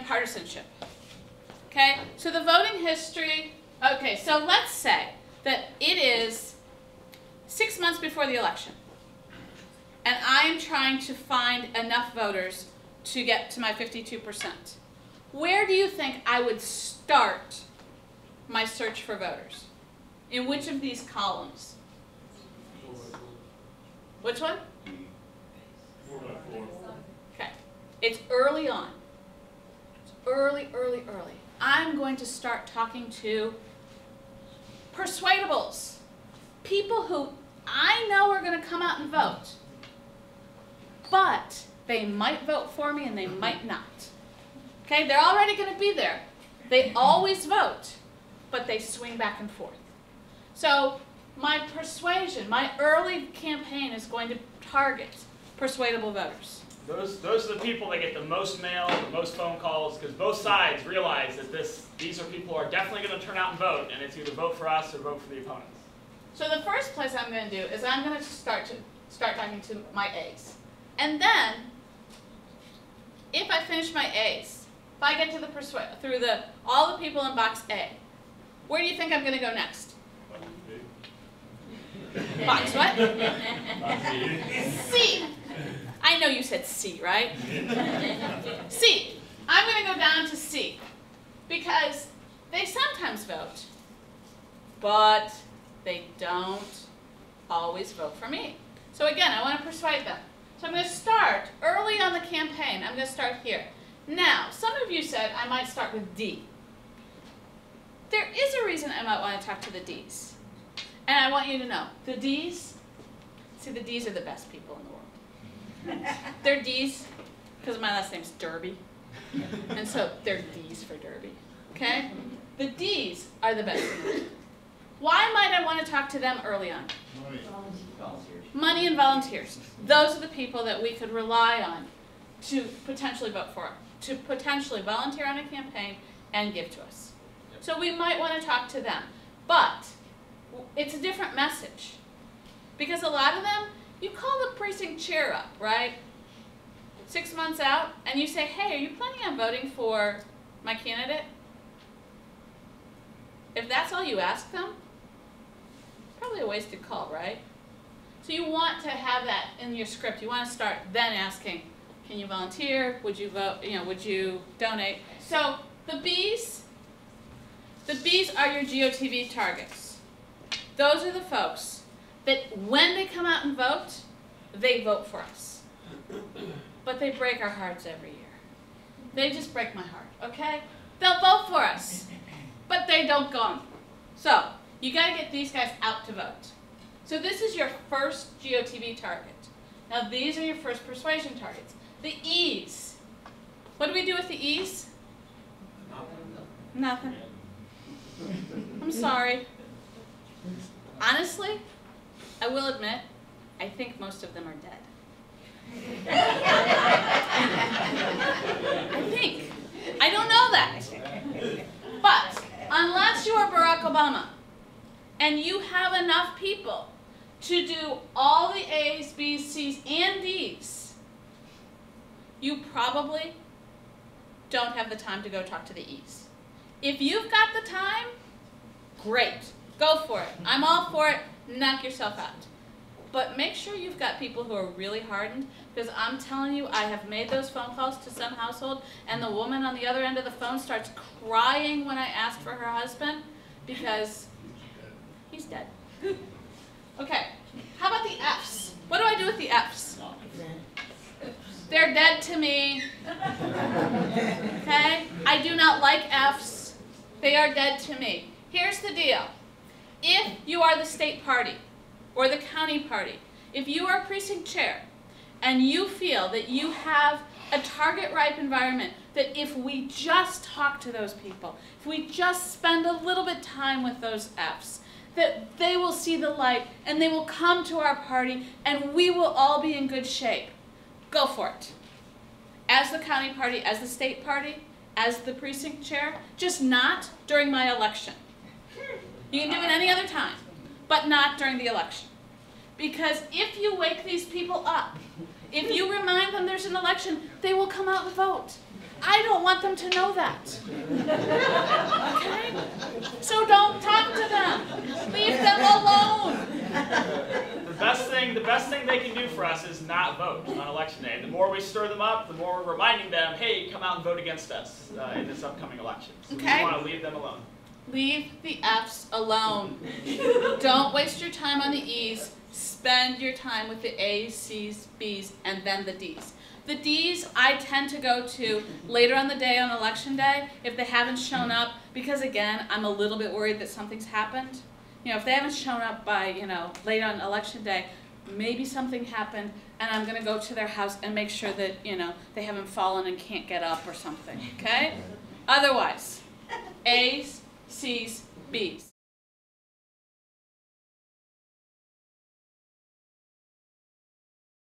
partisanship. Okay, so the voting history, okay, so let's say that it is 6 months before the election, and I am trying to find enough voters to get to my 52%. Where do you think I would start my search for voters? In which of these columns? Which one? 4x4. Okay. It's early on. It's early. I'm going to start talking to persuadables. People who I know are going to come out and vote. But they might vote for me and they might not. Okay? They're already going to be there. They always vote, but they swing back and forth. So my persuasion, my early campaign is going to target persuadable voters. Those are the people that get the most mail, the most phone calls, because both sides realize that these are people who are definitely going to turn out and vote, and it's either vote for us or vote for the opponents. So the first place I'm going to do is I'm going to start talking to my A's. And then, if I finish my A's, if I get to the all the people in box A, where do you think I'm going to go next? Box what? C. I know you said C, right? C. I'm going to go down to C because they sometimes vote, but they don't always vote for me. So again, I want to persuade them. So I'm going to start early on the campaign. I'm going to start here. Now, some of you said I might start with D. There is a reason I might want to talk to the D's. And I want you to know, the D's, see, the D's are the best people in the world. They're D's because my last name's Derby. And so they're D's for Derby. Okay? The D's are the best in the world. Why might I want to talk to them early on? Money and volunteers. Those are the people that we could rely on to potentially vote for, to potentially volunteer on a campaign and give to us. So we might want to talk to them. But it's a different message. Because a lot of them, you call the precinct chair up, right? 6 months out, and you say, hey, are you planning on voting for my candidate? If that's all you ask them, probably a wasted call, right? So you want to have that in your script. You want to start then asking, can you volunteer? Would you vote? Would you donate? So the B's are your GOTV targets. Those are the folks that when they come out and vote, they vote for us. But they break our hearts every year. They just break my heart, okay? They'll vote for us, but they don't go. So you got to get these guys out to vote. So this is your first GOTV target. Now these are your first persuasion targets. The E's. What do we do with the E's? Nothing. I'm sorry. Honestly, I will admit, I think most of them are dead. I think. I don't know that. But unless you are Barack Obama and you have enough people to do all the A's, B's, C's, and D's, you probably don't have the time to go talk to the E's. If you've got the time, great. Go for it. I'm all for it. Knock yourself out. But make sure you've got people who are really hardened, because I'm telling you, I have made those phone calls to some household, and the woman on the other end of the phone starts crying when I ask for her husband, because he's dead. Okay, how about the F's? What do I do with the F's? They're dead to me. Okay? I do not like F's. They are dead to me. Here's the deal. If you are the state party or the county party, if you are precinct chair and you feel that you have a target-ripe environment, that if we just talk to those people, if we just spend a little bit of time with those F's, that they will see the light and they will come to our party and we will all be in good shape, go for it. As the county party, as the state party, as the precinct chair, just not during my election. You can do it any other time, but not during the election. Because if you wake these people up, if you remind them there's an election, they will come out and vote. I don't want them to know that. Okay? So don't talk to them. Leave them alone. The best thing they can do for us is not vote on election day. The more we stir them up, the more we're reminding them, hey, come out and vote against us in this upcoming election. So Okay. we want to leave them alone. Leave the F's alone. Don't waste your time on the E's. Spend your time with the A's, C's, B's, and then the D's. The D's I tend to go to later on the day on election day if they haven't shown up, because again, I'm a little bit worried that something's happened. You know, if they haven't shown up by, you know, late on election day, maybe something happened, and I'm going to go to their house and make sure that, you know, they haven't fallen and can't get up or something, okay? Otherwise, A's, C's, B's.